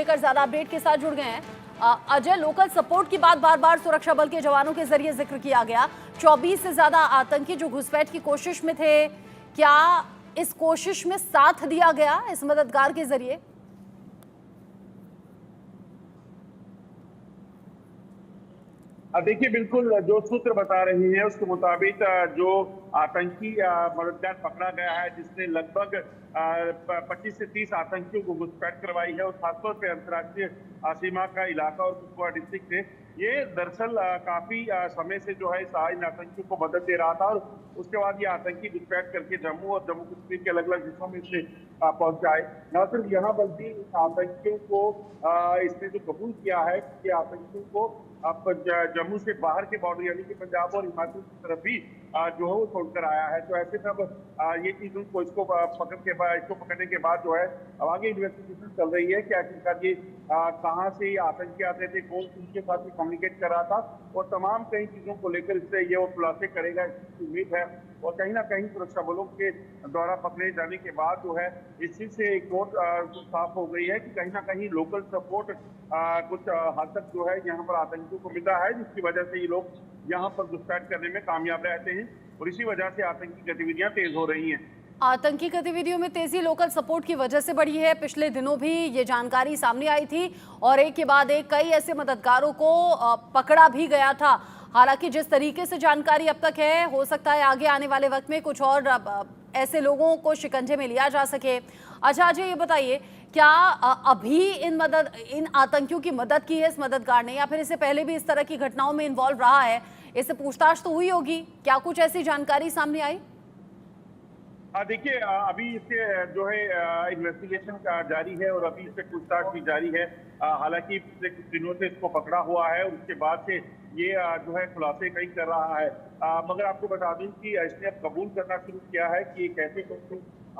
लेकर ज्यादा अपडेट के साथ जुड़ गए हैं। अजय, लोकल सपोर्ट की बात बार बार सुरक्षा बल के जवानों के जरिए जिक्र किया गया। 24 से ज्यादा आतंकी जो घुसपैठ की कोशिश में थे, क्या इस कोशिश में साथ दिया गया इस मददगार के जरिए? देखिए, बिल्कुल जो सूत्र बता रहे हैं उसके मुताबिक जो आतंकी मददगार पकड़ा गया है, जिसने लगभग 25 से 30 आतंकियों को घुसपैठ करवाई है, और खासतौर पे अंतर्राष्ट्रीय सीमा का इलाका और कुपवाड़ा डिस्ट्रिक्ट से, ये दरअसल काफी समय से जो है इन आतंकियों को मदद दे रहा था, और उसके बाद ये आतंकी घुसपैठ करके जम्मू और जम्मू कश्मीर के अलग अलग हिस्सों में से पहुंच जाए। न सिर्फ यहाँ बल्कि आतंकियों को इसने जो कबूल किया है कि आतंकियों को अब जम्मू से बाहर के बॉर्डर यानी कि पंजाब और हिमाचल की तरफ भी जो है वो छोड़कर आया है। तो ऐसे में अब ये चीज उनको इसको पकड़ने के बाद जो है अब आगे इन्वेस्टिगेशन चल रही है कि आखिरकार ये कहाँ से आतंकी आते थे, कौन उनके साथ कम्युनिकेट कर रहा था, और तमाम कई चीजों को लेकर इससे ये वो खुलासे करेगा, इसकी उम्मीद है। और कहीं ना कहीं सुरक्षा बलों के द्वारा पकड़े जाने के बाद जो है इस चीज से एक और साफ हो गई है कि कहीं ना कहीं लोकल सपोर्ट कुछ हद तक जो है यहाँ पर आतंकियों को मिला है, जिसकी वजह से ये लोग यहाँ पर घुसपैठ करने में कामयाब रहते हैं, और इसी वजह से आतंकी गतिविधियां तेज हो रही हैं। आतंकी गतिविधियों में तेजी लोकल सपोर्ट की वजह से बढ़ी है। पिछले दिनों भी ये जानकारी सामने आई थी और एक के बाद एक कई ऐसे मददगारों को पकड़ा भी गया था। हालांकि जिस तरीके से जानकारी अब तक है, हो सकता है आगे आने वाले वक्त में कुछ और ऐसे लोगों को शिकंजे में लिया जा सके। अच्छा अजय, ये बताइए, क्या अभी इन आतंकियों की मदद की है इस मददगार ने, या फिर इससे पहले भी इस तरह की घटनाओं में इन्वॉल्व रहा है? इससे पूछताछ तो हुई होगी, क्या कुछ ऐसी जानकारी सामने आई? देखिए, अभी इसके जो है इन्वेस्टिगेशन जारी है और अभी इससे पूछताछ भी जारी है। हालांकि पिछले कुछ दिनों से इसको पकड़ा हुआ है और उसके बाद से ये जो है खुलासे कई कर रहा है। मगर आपको बता दूं कि इसने अब कबूल करना शुरू किया है कि एक ऐसे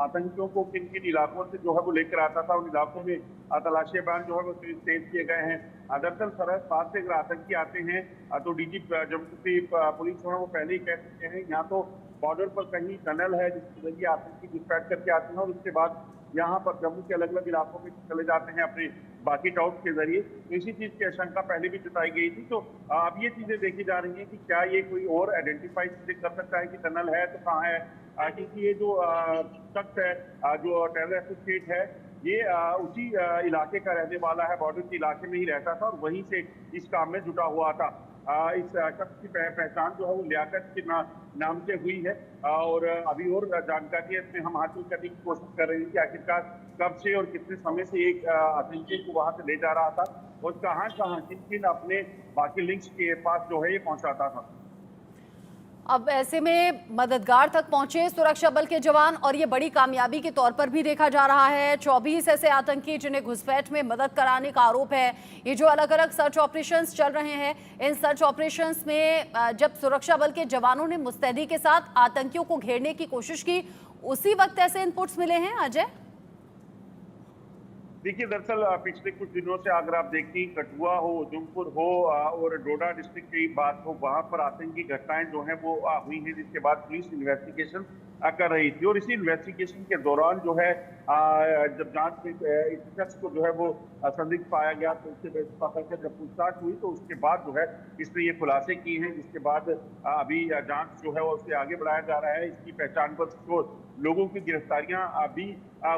आतंकियों को किन किन इलाकों से जो है वो लेकर आता था, उन इलाकों में तलाशी अभियान जो है वो तेज किए गए हैं। दरअसल सरहद पार से अगर आतंकी आते हैं तो डीजी जम्मू कश्मीर पुलिस जो है वो पहले ही कह सकते हैं, यहाँ तो बॉर्डर पर कहीं टनल है जिसके जरिए आतंकी घुसपैठ करके आते हैं, और उसके बाद यहाँ पर जम्मू के अलग अलग इलाकों में चले जाते हैं अपने बाकी टाउट के जरिए। तो इसी चीज की आशंका पहले भी जताई गई थी। तो अब ये चीजें देखी जा रही हैं कि क्या ये कोई और आइडेंटिफाई कर सकता है कि टनल है तो कहाँ है, क्योंकि ये जो शख्स है जो टेरर एसोसिएट है, ये उसी इलाके का रहने वाला है, बॉर्डर के इलाके में ही रहता था और वहीं से इस काम में जुटा हुआ था। इस शख्स की पहचान जो है वो लियाकत के नाम से हुई है, और अभी और जानकारी इसमें हम हासिल करने की कोशिश कर रहे हैं कि आखिरकार कब से और कितने समय से एक आतंकी को वहां से ले जा रहा था और कहां कहां किन किन अपने बाकी लिंक्स के पास जो है ये पहुंचाता था। अब ऐसे में मददगार तक पहुंचे सुरक्षा बल के जवान, और ये बड़ी कामयाबी के तौर पर भी देखा जा रहा है। 24 ऐसे आतंकी जिन्हें घुसपैठ में मदद कराने का आरोप है। ये जो अलग अलग सर्च ऑपरेशंस चल रहे हैं, इन सर्च ऑपरेशंस में जब सुरक्षा बल के जवानों ने मुस्तैदी के साथ आतंकियों को घेरने की कोशिश की, उसी वक्त ऐसे इनपुट्स मिले हैं अजय? देखिए, दरअसल पिछले कुछ दिनों से अगर आप देखिए, कठुआ हो, उधमपुर हो और डोडा डिस्ट्रिक्ट की बात हो, वहां पर आतंकी घटनाएं जो हैं वो हुई हैं, जिसके बाद पुलिस इन्वेस्टिगेशन कर रही थी, और इसी इन्वेस्टिगेशन के दौरान जो है जब जांच में इस शख्स को जो है वो संदिग्ध पाया गया, तो उससे पकड़कर जब पूछताछ हुई तो उसके बाद जो है इसने ये खुलासे किए हैं, जिसके बाद अभी जांच जो है वो उससे आगे बढ़ाया जा रहा है। इसकी पहचान पर लोगों की गिरफ्तारियां भी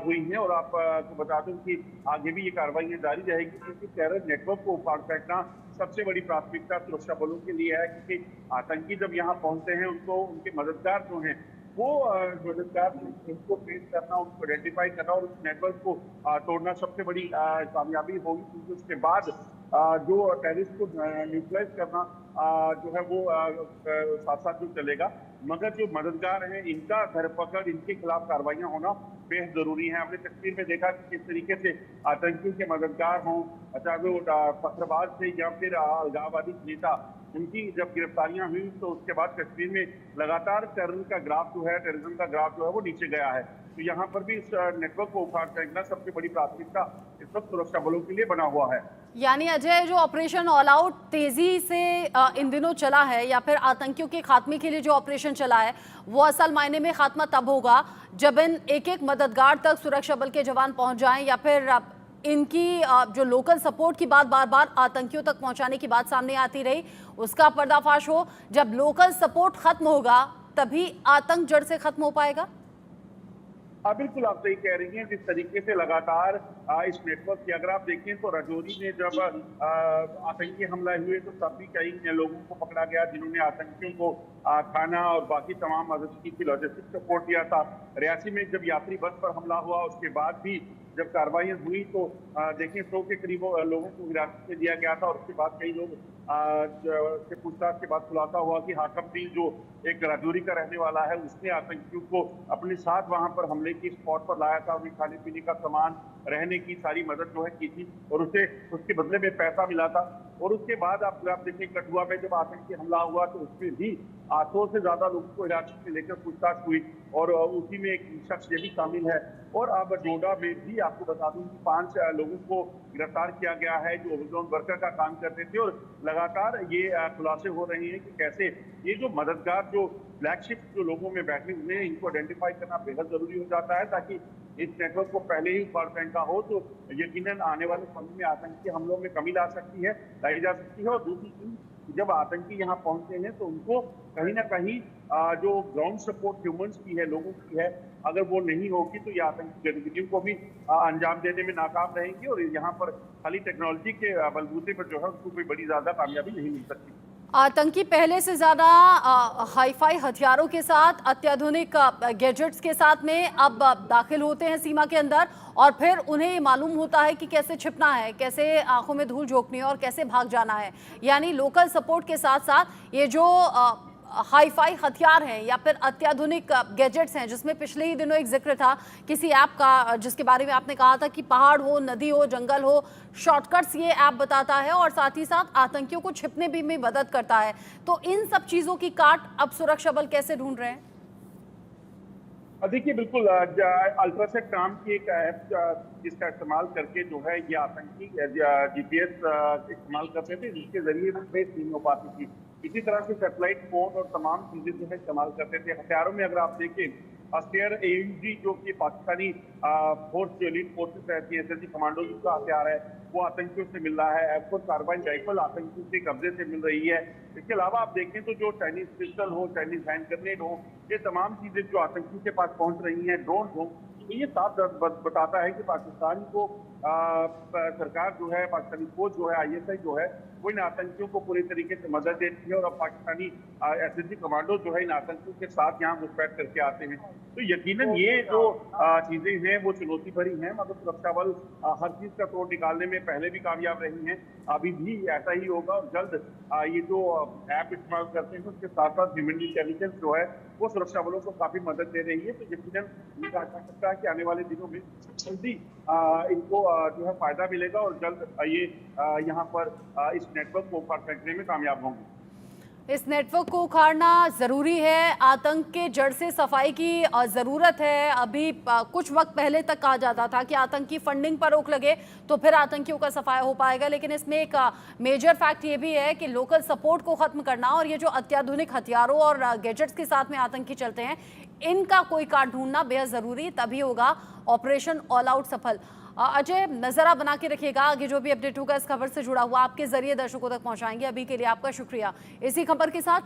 हुई हैं, और आपको बता दूं कि आगे भी ये कार्रवाइयां जारी रहेगी, क्योंकि टेरर नेटवर्क को उखाड़ फेंकना सबसे बड़ी प्राथमिकता सुरक्षा बलों के लिए है। क्योंकि आतंकी जब यहाँ पहुंचते हैं, उनको उनके मददगार जो हैं वो मददगार उनको ट्रेस करना, उनको आइडेंटिफाई करना और उस नेटवर्क को तोड़ना सबसे बड़ी कामयाबी होगी, क्योंकि उसके बाद जो टेररिस्ट को न्यूट्रलाइज करना जो है वो साथ साथ जो चलेगा। मगर जो मददगार हैं, इनका धरपकड़, इनके खिलाफ कार्रवाइयां होना बेहद जरूरी है। हमने तस्वीर में देखा कि किस तरीके से आतंकियों के मददगार हों, चाहे वो पत्थरबाज थे या फिर अलगाववादी नेता, उनकी जब गिरफ्तारियां हुई तो उसके बाद कश्मीर में लगातार टेररिज्म का ग्राफ जो है वो नीचे गया है। तो यहाँ पर भी इस नेटवर्क को उखाड़ फेंकना सबसे बड़ी प्राथमिकता इस वक्त सुरक्षा बलों के लिए बना हुआ है। यानी अजय, जो ऑपरेशन ऑल आउट तेजी से इन दिनों चला है, या फिर आतंकियों के खात्मे के लिए जो ऑपरेशन चला है, वो असल मायने में खात्मा तब होगा जब इन एक एक मददगार तक सुरक्षा बल के जवान पहुंच जाएं, या फिर इनकी जो लोकल सपोर्ट की बात बार बार आतंकियों तक पहुंचाने की बात सामने आती रही, उसका पर्दाफाश हो। जब लोकल सपोर्ट खत्म होगा तभी आतंक जड़ से खत्म हो पाएगा। बिल्कुल आप सही कह रही हैं। जिस तरीके से लगातार इस नेटवर्क की अगर आप देखें तो राजौरी में जब आतंकी हमला हुए तो तब भी कई लोगों को पकड़ा गया जिन्होंने आतंकियों को खाना और बाकी तमाम मदद की लॉजिस्टिक सपोर्ट दिया था। रियासी में जब यात्री बस पर हमला हुआ उसके बाद भी जब कार्रवाइयां हुई तो देखें 100 के करीब लोगों को हिरासत में दिया गया था और उसके बाद कई लोग से पूछताछ के बाद खुलासा हुआ कि हाकम भी जो एक राजौरी का रहने वाला है उसने आतंकियों को अपने साथ वहां पर हमले की स्पॉट पर लाया था। उन्हें खाने पीने का सामान, रहने की सारी मदद जो है की थी और उसे उसके बदले में पैसा मिला था। और उसके बाद आप देखें कठुआ में जब आतंकी हमला हुआ तो उसमें भी 800 से ज्यादा लोगों को हिरासत में लेकर पूछताछ हुई और उसी में एक शख्स ये भी शामिल है। और अब डोडा में भी आपको बता दूं कि 5 लोगों को गिरफ्तार किया गया है जो ओवरग्राउंड वर्कर का काम करते थे। और लगातार ये खुलासे हो रहे हैं कि कैसे ये जो मददगार जो ब्लैक शिप जो लोगों में बैठे हुए हैं इनको आइडेंटिफाई करना बेहद जरूरी हो जाता है ताकि इस नेटवर्क को पहले ही उखाड़ फेंका हो तो यकीनन आने वाले समय में आतंकी हमलों में कमी लाई जा सकती है। और दूसरी चीज जब आतंकी यहाँ पहुंचते हैं तो उनको कहीं ना कहीं जो ग्राउंड सपोर्ट ह्यूमंस की है, लोगों की है, अगर वो नहीं होगी तो ये आतंकी गतिविधियों को भी अंजाम देने में नाकाम रहेंगे और यहाँ पर खाली टेक्नोलॉजी के बलबूते पर जो है उसको कोई बड़ी ज्यादा कामयाबी नहीं मिल सकती। आतंकी पहले से ज्यादा हाईफाई हथियारों के साथ, अत्याधुनिक गैजेट्स के साथ में अब दाखिल होते हैं सीमा के अंदर और फिर उन्हें ये मालूम होता है कि कैसे छिपना है, कैसे आंखों में धूल झोंकनी है और कैसे भाग जाना है। यानी लोकल सपोर्ट के साथ साथ ये जो हाईफाई हथियार हैं या फिर अत्याधुनिक गैजेट्स हैं, जिसमें पिछले ही दिनों एक जिक्र था किसी ऐप का जिसके बारे में आपने कहा था कि पहाड़ हो, नदी हो, जंगल हो, शॉर्टकट्स ये ऐप बताता है और साथ ही साथ आतंकियों को छिपने भी में मदद करता है। तो इन सब चीजों की काट अब सुरक्षा बल कैसे ढूंढ रहे हैं? देखिए बिल्कुल अल्ट्रासेट नाम की एक ऐप जिसका इस्तेमाल करके जो है ये आतंकी GPS इस्तेमाल करते थे जिसके जरिए वो ट्रेस नहीं हो पाती थी। इसी तरह से सैटेलाइट फोन और तमाम चीजें जो है इस्तेमाल करते थे। हथियारों में अगर आप देखें अस्टेयर AUG जो कि पाकिस्तानी फोर्स जो एलीट फोर्सेस रहती है SSG कमांडो का हथियार है वो आतंकियों से मिल रहा है। एफकोर्स कार्बाइन राइफल आतंकियों के कब्जे से मिल रही है। इसके अलावा आप देखें तो जो चाइनीज पिस्टल हो, चाइनीज हैंड ग्रेनेड हो, ये तमाम चीजें जो आतंकियों के पास पहुंच रही हैं, ड्रोन हो, तो ये साफ बताता है कि पाकिस्तान को सरकार जो है, पाकिस्तानी फौज जो है, ISI जो है वो इन आतंकियों को पूरी तरीके से मदद देती है और अब पाकिस्तानी SSG कमांडो जो है इन आतंकियों के साथ यहाँ घुसपैठ करके आते हैं। तो यकीनन ये जो चीजें हैं वो चुनौती भरी हैं मगर सुरक्षा बल हर चीज का तोड़ निकालने में पहले भी कामयाब रही हैं, अभी भी ऐसा ही होगा। और जल्द ये जो ऐप इस्तेमाल करते हैं उसके साथ साथ ह्यूमन इंटेलिजेंस जो है वो सुरक्षा बलों को काफी मदद दे रही है। तो यकीनन ये कहा जा सकता है कि आने वाले दिनों में जल्दी इनको जो है फायदा मिलेगा और जल्द ये यहाँ पर इस नेटवर्क को उखाड़ फेंकने में कामयाब होंगे। इस नेटवर्क को उखाड़ना जरूरी है, आतंक के जड़ से सफाई की जरूरत है। अभी कुछ वक्त पहले तक कहा जाता था कि आतंकी फंडिंग पर रोक लगे तो फिर आतंकियों का सफाया हो पाएगा, लेकिन इसमें एक मेजर फैक्ट ये भी है कि लोकल सपोर्ट को खत्म करना और ये जो अत्याधुनिक हथियारों और गैजेट्स के साथ में आतंकी चलते हैं इनका कोई काट ढूंढना बेहद जरूरी, तभी होगा ऑपरेशन ऑल आउट सफल। अजय, नजर आप बना के रखिएगा, आगे जो भी अपडेट होगा इस खबर से जुड़ा हुआ आपके जरिए दर्शकों तक पहुंचाएंगे। अभी के लिए आपका शुक्रिया। इसी खबर के साथ